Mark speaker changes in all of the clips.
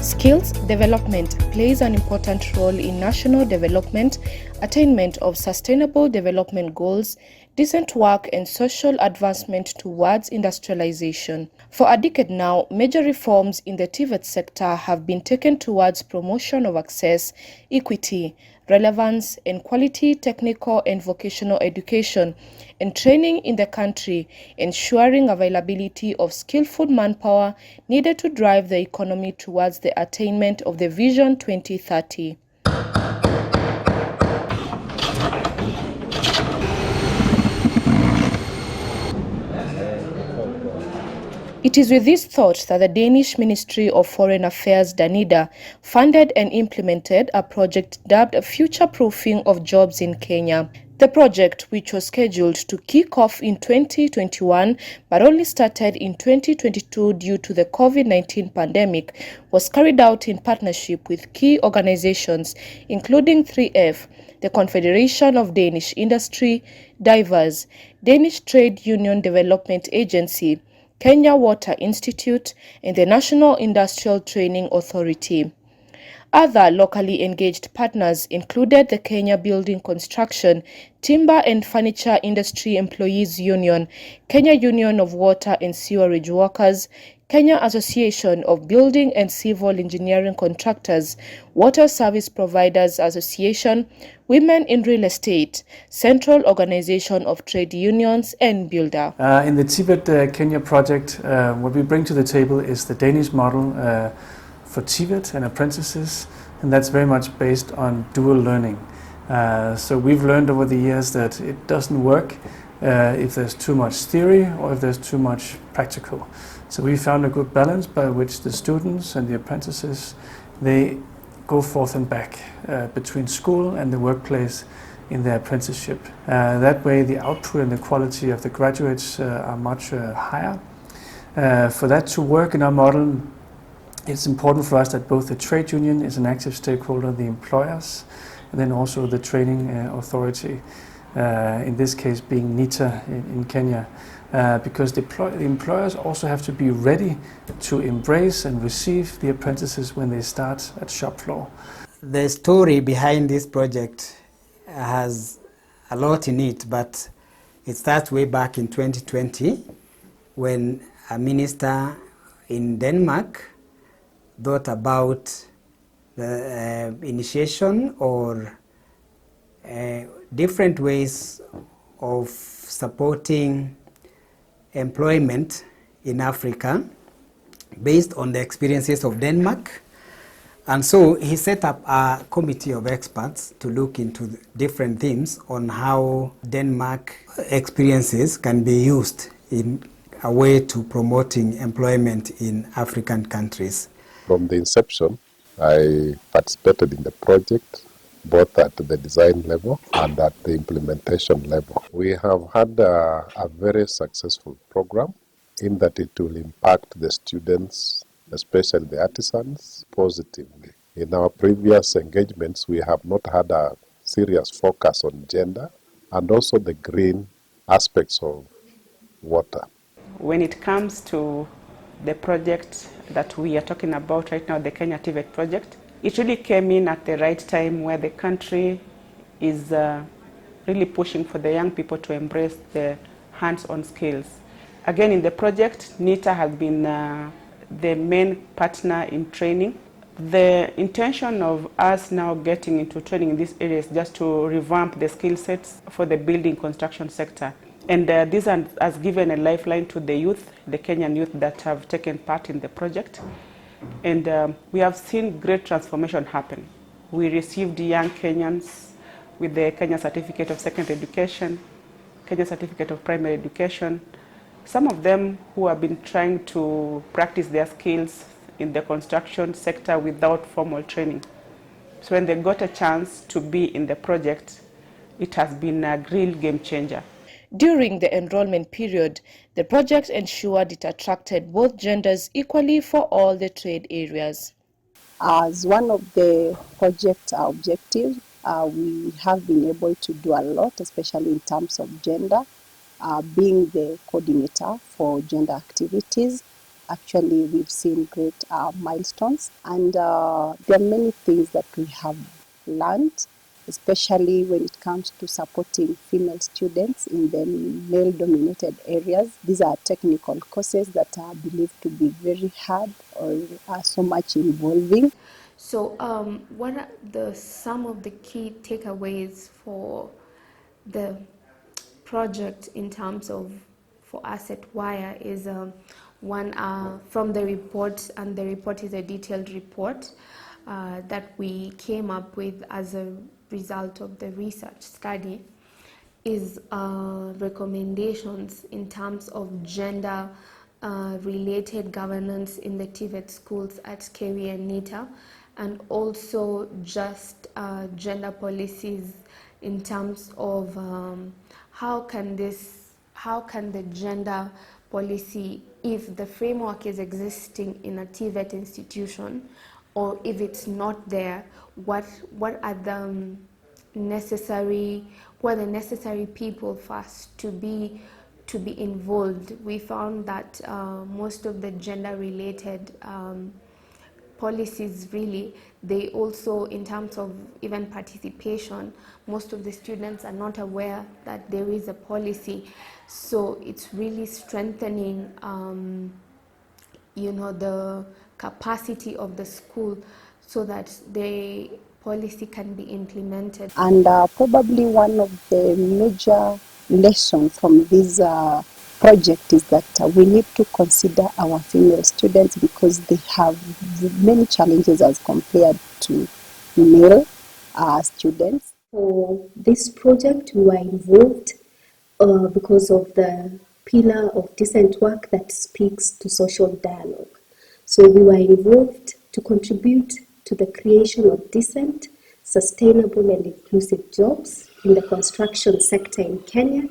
Speaker 1: Skills development plays an important role in national development, attainment of sustainable development goals, decent work and social advancement towards industrialization. For a decade now, major reforms in the TVET sector have been taken towards promotion of access, equity, relevance and quality technical and vocational education and training in the country, ensuring availability of skillful manpower needed to drive the economy towards the attainment of the Vision 2030. It is with this thought that the Danish Ministry of Foreign Affairs, Danida, funded and implemented a project dubbed Future-Proofing of Jobs in Kenya. The project, which was scheduled to kick off in 2021 but only started in 2022 due to the COVID-19 pandemic, was carried out in partnership with key organizations including 3F, the Confederation of Danish Industry, Divers, Danish Trade Union Development Agency, Kenya Water Institute, and the National Industrial Training Authority. Other locally engaged partners included the Kenya Building Construction, Timber and Furniture Industry Employees Union, Kenya Union of Water and Sewerage Workers, Kenya Association of Building and Civil Engineering Contractors, Water Service Providers Association, Women in Real Estate, Central Organization of Trade Unions, and Builder.
Speaker 2: In the TVET Kenya project, what we bring to the table is the Danish model for TVET and apprentices, and that's very much based on dual learning. So we've learned over the years that it doesn't work if there's too much theory or if there's too much practical. So we found a good balance by which the students and the apprentices, they go forth and back between school and the workplace in their apprenticeship. That way the output and the quality of the graduates are much higher. For that to work in our model, it's important for us that both the trade union is an active stakeholder, the employers, and then also the training authority, in this case being NITA in Kenya, because the employers also have to be ready to embrace and receive the apprentices when they start at shop floor.
Speaker 3: The story behind this project has a lot in it, but it starts way back in 2020 when a minister in Denmark thought about the initiation or different ways of supporting employment in Africa based on the experiences of Denmark. And so he set up a committee of experts to look into different themes on how Denmark experiences can be used in a way to promoting employment in African countries.
Speaker 4: From the inception, I participated in the project both at the design level and at the implementation level. We have had a very successful program in that it will impact the students, especially the artisans, positively. In our previous engagements, we have not had a serious focus on gender and also the green aspects of water.
Speaker 5: When it comes to the project that we are talking about right now, the Kenya TVET project, it really came in at the right time where the country is really pushing for the young people to embrace the hands-on skills. Again, in the project, NITA has been the main partner in training. The intention of us now getting into training in this area is just to revamp the skill sets for the building construction sector. And this has given a lifeline to the youth, the Kenyan youth that have taken part in the project. And we have seen great transformation happen. We received young Kenyans with the Kenya Certificate of Secondary Education, Kenya Certificate of Primary Education. Some of them who have been trying to practice their skills in the construction sector without formal training. So when they got a chance to be in the project, it has been a real game changer.
Speaker 1: During the enrollment period, the project ensured it attracted both genders equally for all the trade areas.
Speaker 6: As one of the project objectives, we have been able to do a lot, especially in terms of gender, being the coordinator for gender activities. actually we've seen great milestones, and there are many things that we have learned, especially when it comes to supporting female students in the male-dominated areas. These are technical courses that are believed to be very hard or are so much involving.
Speaker 7: So, what are some of the key takeaways for the project in terms of for Asset Wire is one from the report, and the report is a detailed report that we came up with as a result of the research study, is recommendations in terms of gender related governance in the TVET schools at Kewi and Nita, and also just gender policies in terms of how can the gender policy, if the framework is existing in a TVET institution, or if it's not there, what are the necessary people first to be involved. We found that most of the gender related policies, really, they also, in terms of even participation, most of the students are not aware that there is a policy. So it's really strengthening the capacity of the school so that the policy can be implemented.
Speaker 6: And probably one of the major lessons from this project is that we need to consider our female students, because they have many challenges as compared to male students.
Speaker 8: For this project, we were involved because of the pillar of decent work that speaks to social dialogue. So we were involved to contribute to the creation of decent, sustainable and inclusive jobs in the construction sector in Kenya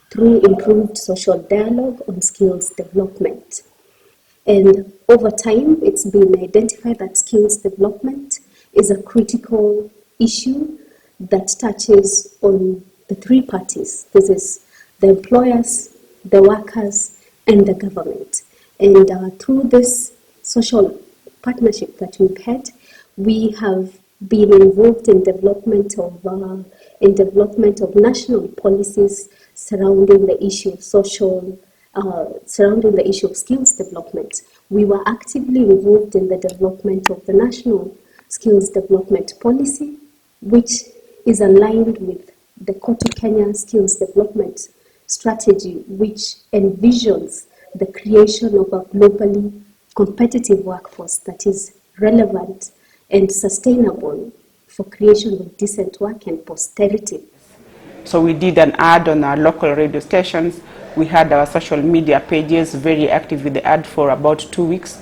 Speaker 8: through improved social dialogue on skills development. And over time, it's been identified that skills development is a critical issue that touches on the three parties. This is the employers, the workers, and the government. And through this social partnership that we've had, we have been involved in development of national policies surrounding the issue of surrounding the issue of skills development. We were actively involved in the development of the national skills development policy, which is aligned with the Koto Kenya skills development strategy, which envisions the creation of a globally competitive workforce that is relevant and sustainable for creation of decent work and posterity.
Speaker 5: So we did an ad on our local radio stations. We had our social media pages very active with the ad for about 2 weeks.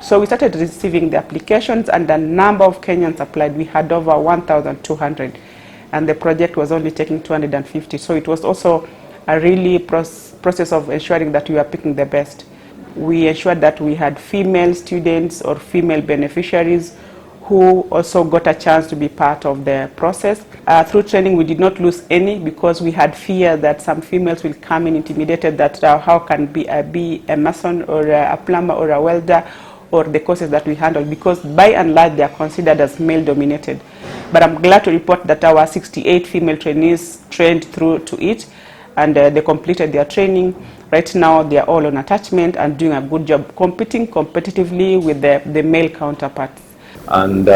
Speaker 5: So we started receiving the applications, and the number of Kenyans applied. We had over 1,200, and the project was only taking 250. So it was also a really process of ensuring that we were picking the best. We ensured that we had female students or female beneficiaries who also got a chance to be part of the process. Through training, we did not lose any, because we had fear that some females will come in intimidated that how can be a mason or a plumber or a welder, or the courses that we handle, because by and large they are considered as male dominated. But I'm glad to report that our 68 female trainees trained through to it, and they completed their training. Right now they are all on attachment and doing a good job, competing competitively with the male counterparts.
Speaker 9: And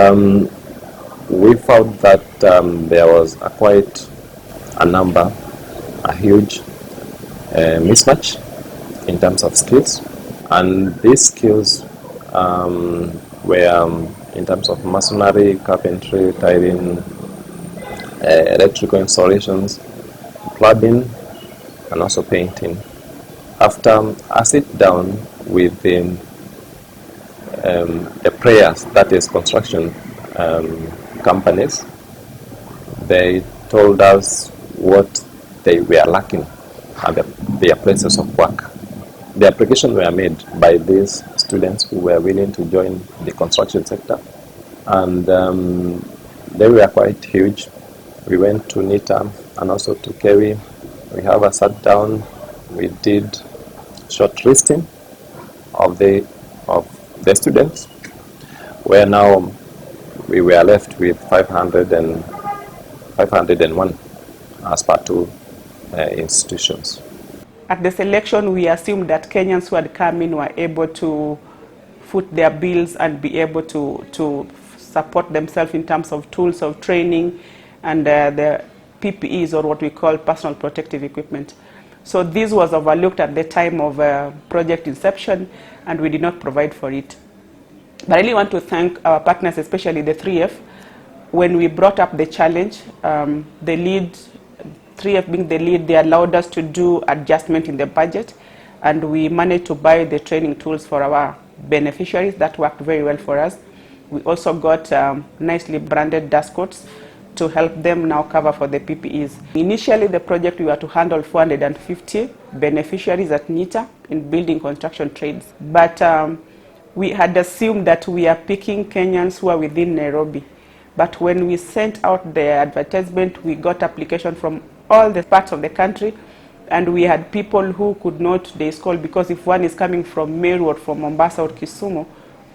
Speaker 9: we found that there was quite a huge mismatch in terms of skills. And these skills were in terms of masonry, carpentry, tiling, electrical installations, plumbing, and also painting. After a sit down with the players, that is construction companies, they told us what they were lacking at their places of work. The applications were made by these students who were willing to join the construction sector, and they were quite huge. We went to Nita and also to Kewi. We have a sat down, we did shortlisting of the students, where now we were left with 501 as per two institutions.
Speaker 5: At the selection, we assumed that Kenyans who had come in were able to foot their bills and be able to support themselves in terms of tools of training and the PPEs, or what we call personal protective equipment. So this was overlooked at the time of project inception, and we did not provide for it. But I really want to thank our partners, especially the 3F. When we brought up the challenge, the lead, 3F being the lead, they allowed us to do adjustment in the budget, and we managed to buy the training tools for our beneficiaries. That worked very well for us. We also got nicely branded dust coats to help them now cover for the PPEs. Initially, the project, we were to handle 450 beneficiaries at NITA in building construction trades. But we had assumed that we are picking Kenyans who are within Nairobi. But when we sent out the advertisement, we got application from all the parts of the country, and we had people who could not day school, because if one is coming from Meru or from Mombasa or Kisumu,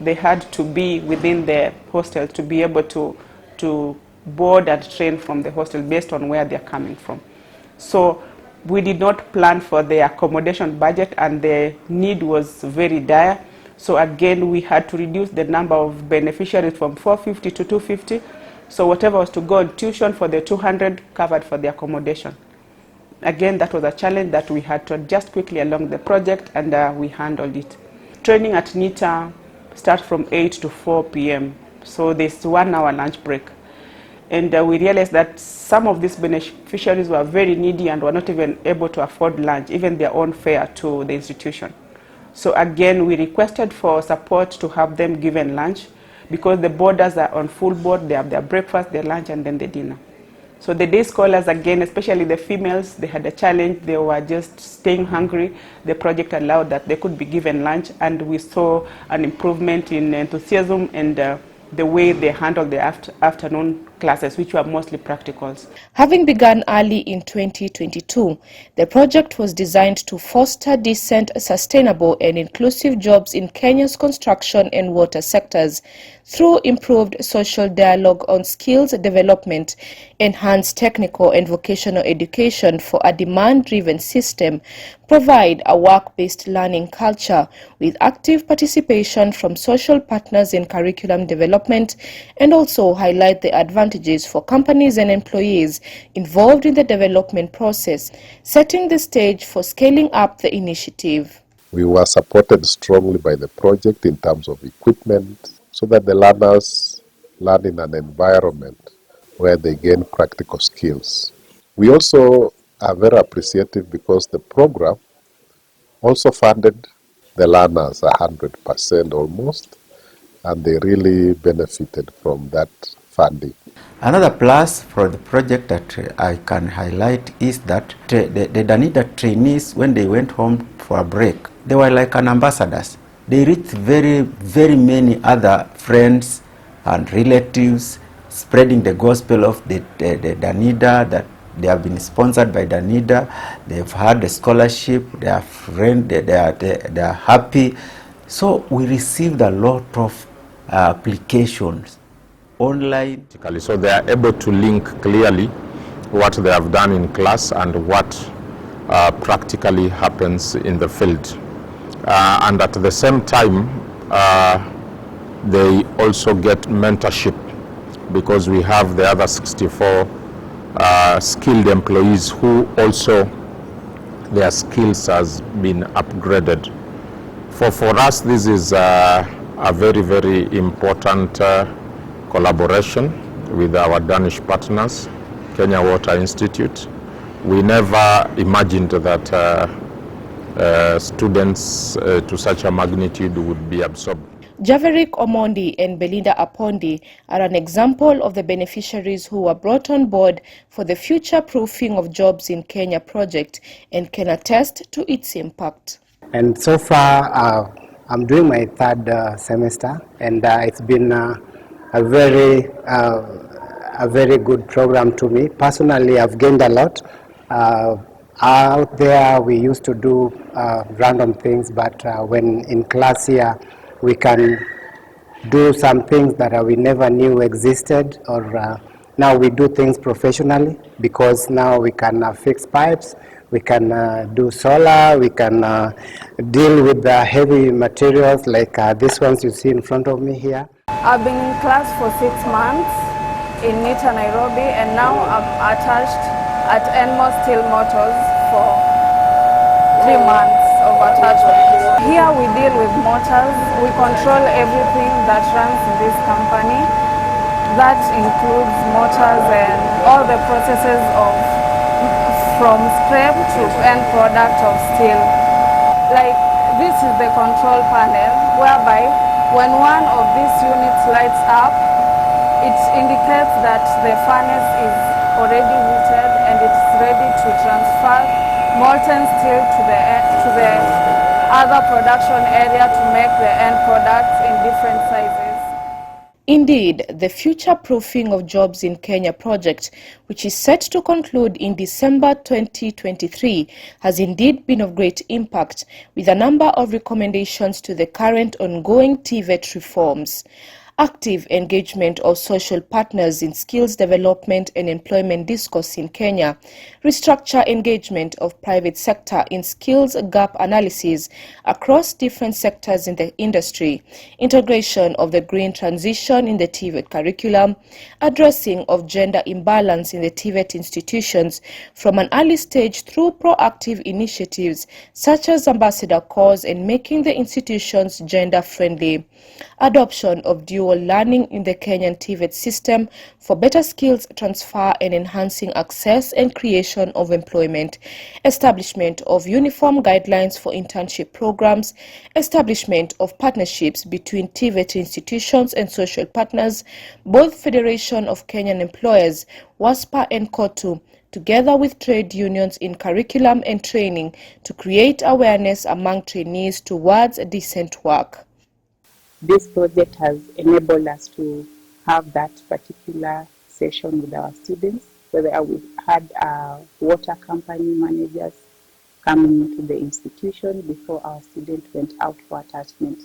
Speaker 5: they had to be within the hostel to be able to board and train from the hostel based on where they're coming from. So we did not plan for the accommodation budget, and the need was very dire. So again, we had to reduce the number of beneficiaries from 450 to 250. So whatever was to go on tuition for the 200 covered for the accommodation. Again, that was a challenge that we had to adjust quickly along the project, and we handled it. Training at NITA starts from 8 to 4 p.m. So there's 1 hour lunch break. And we realized that some of these beneficiaries were very needy and were not even able to afford lunch, even their own fare to the institution. So again, we requested for support to have them given lunch, because the boarders are on full board. They have their breakfast, their lunch, and then the dinner. So the day scholars, again, especially the females, they had a challenge. They were just staying hungry. The project allowed that they could be given lunch, and we saw an improvement in enthusiasm and the way they handled the afternoon classes, which were mostly practicals.
Speaker 1: Having begun early in 2022, the project was designed to foster decent, sustainable and inclusive jobs in Kenya's construction and water sectors through improved social dialogue on skills development, enhanced technical and vocational education for a demand-driven system, provide a work-based learning culture with active participation from social partners in curriculum development, and also highlight the advantages for companies and employees involved in the development process, setting the stage for scaling up the initiative.
Speaker 4: We were supported strongly by the project in terms of equipment, so that the learners learn in an environment where they gain practical skills. We also are very appreciative because the program also funded the learners 100% almost, and they really benefited from that funding.
Speaker 10: Another plus for the project that I can highlight is that the Danida trainees, when they went home for a break, they were like an ambassadors. They reached very, very many other friends and relatives, spreading the gospel of the Danida, that they have been sponsored by Danida, they've had a scholarship, they are friends, they are happy. So we received a lot of applications online.
Speaker 11: So they are able to link clearly what they have done in class and what practically happens in the field. And at the same time, they also get mentorship, because we have the other 64 skilled employees who also, their skills has been upgraded. For us, this is a very, very important collaboration with our Danish partners, Kenya Water Institute. We never imagined that students to such a magnitude would be absorbed.
Speaker 1: Javerick Omondi and Belinda Apondi are an example of the beneficiaries who were brought on board for the future-proofing of jobs in Kenya project and can attest to its impact.
Speaker 3: And so far, I'm doing my third semester, and it's been a very good program to me. Personally, I've gained a lot.
Speaker 12: Out there, we used to do random things, but when in class here, we can do some things that we never knew existed, or now we do things professionally because now we can fix pipes, we can do solar, we can deal with the heavy materials like these ones you see in front of me here.
Speaker 13: I've been in class for 6 months in NITA Nairobi, and now I'm attached at Enmo Steel Motors for 3 months of attachment. Here we deal with motors. We control everything that runs in this company. That includes motors and all the processes of from scrap to end product of steel. Like this is the control panel whereby when one of these units lights up, it indicates that the furnace is already heated and it's ready to transfer molten steel to the other production area to make the end products in different sizes.
Speaker 1: Indeed, the Future Proofing of Jobs in Kenya project, which is set to conclude in December 2023, has indeed been of great impact, with a number of recommendations to the current ongoing TVET reforms. Active engagement of social partners in skills development and employment discourse in Kenya, restructure engagement of private sector in skills gap analysis across different sectors in the industry, integration of the green transition in the TVET curriculum, addressing of gender imbalance in the TVET institutions from an early stage through proactive initiatives such as ambassador calls and making the institutions gender friendly, adoption of dual learning in the Kenyan TVET system for better skills transfer and enhancing access and creation of employment, establishment of uniform guidelines for internship programs, establishment of partnerships between TVET institutions and social partners, both Federation of Kenyan Employers, WASPA and KOTU, together with trade unions in curriculum and training to create awareness among trainees towards decent work.
Speaker 5: This project has enabled us to have that particular session with our students, where we've had water company managers coming into the institution before our students went out for attachment.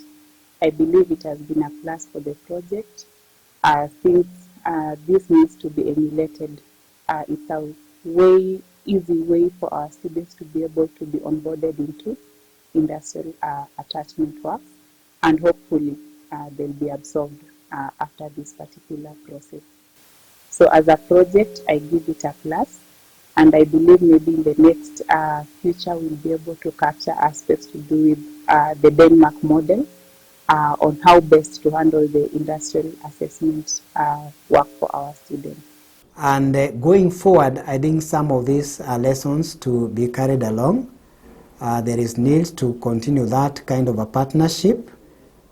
Speaker 5: I believe it has been a plus for the project. Since this needs to be emulated, it's a easy way for our students to be able to be onboarded into industrial attachment work, and hopefully they'll be absorbed after this particular process. So as a project, I give it a plus, and I believe maybe in the next future we'll be able to capture aspects to do with the Denmark model on how best to handle the industrial assessment work for our students.
Speaker 3: And going forward, I think some of these lessons to be carried along. There is need to continue that kind of a partnership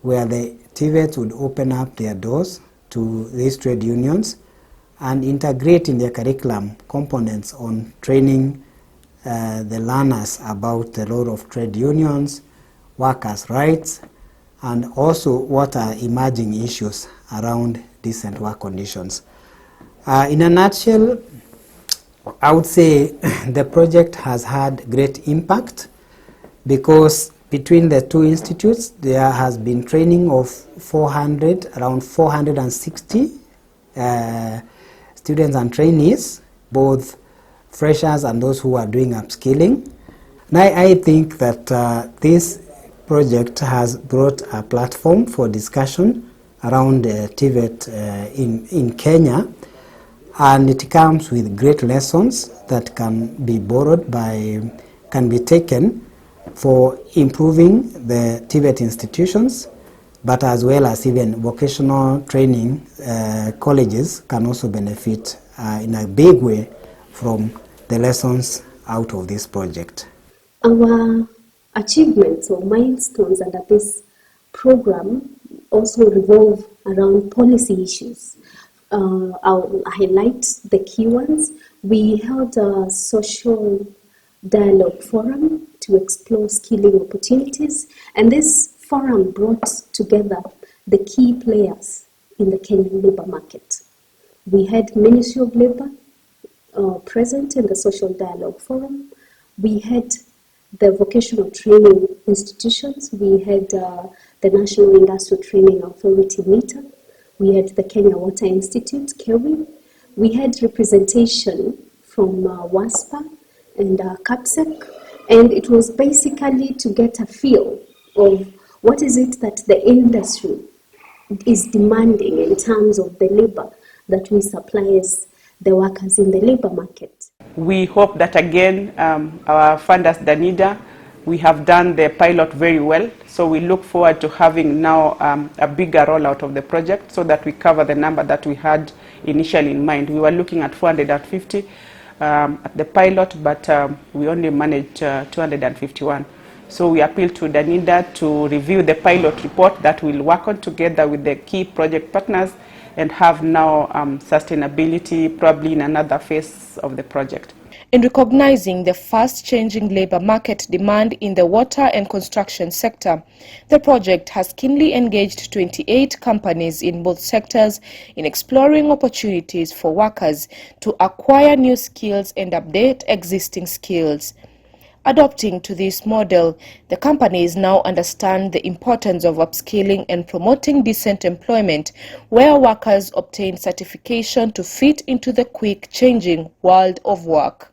Speaker 3: where the TVETs would open up their doors to these trade unions and integrate in their curriculum components on training the learners about the role of trade unions, workers' rights, and also what are emerging issues around decent work conditions. In a nutshell, I would say the project has had great impact because between the two institutes there has been training of around 460 students and trainees, both freshers and those who are doing upskilling. Now I think that this project has brought a platform for discussion around TVET in Kenya, and it comes with great lessons that can be can be taken for improving the TVET institutions, but as well as even vocational training colleges can also benefit in a big way from the lessons out of this project.
Speaker 8: Our achievements or milestones under this program also revolve around policy issues. I'll highlight the key ones. We held a social dialogue forum to explore skilling opportunities, and this forum brought together the key players in the Kenyan labor market. We had Ministry of Labor present in the social dialogue forum. We had the vocational training institutions. We had the National Industrial Training Authority, NITA. We had the Kenya Water Institute, KEWI. We had representation from WASPA and CAPSEC, and it was basically to get a feel of what is it that the industry is demanding in terms of the labor that we supply as the workers in the labor market.
Speaker 5: We hope that again, our funders, Danida, we have done the pilot very well. So we look forward to having now a bigger rollout of the project so that we cover the number that we had initially in mind. We were looking at 450 at the pilot, but we only managed 251. So we appeal to Danida to review the pilot report that we'll work on together with the key project partners and have now sustainability probably in another phase of the project.
Speaker 1: In recognizing the fast-changing labor market demand in the water and construction sector, the project has keenly engaged 28 companies in both sectors in exploring opportunities for workers to acquire new skills and update existing skills. Adopting to this model, the companies now understand the importance of upskilling and promoting decent employment where workers obtain certification to fit into the quick changing world of work.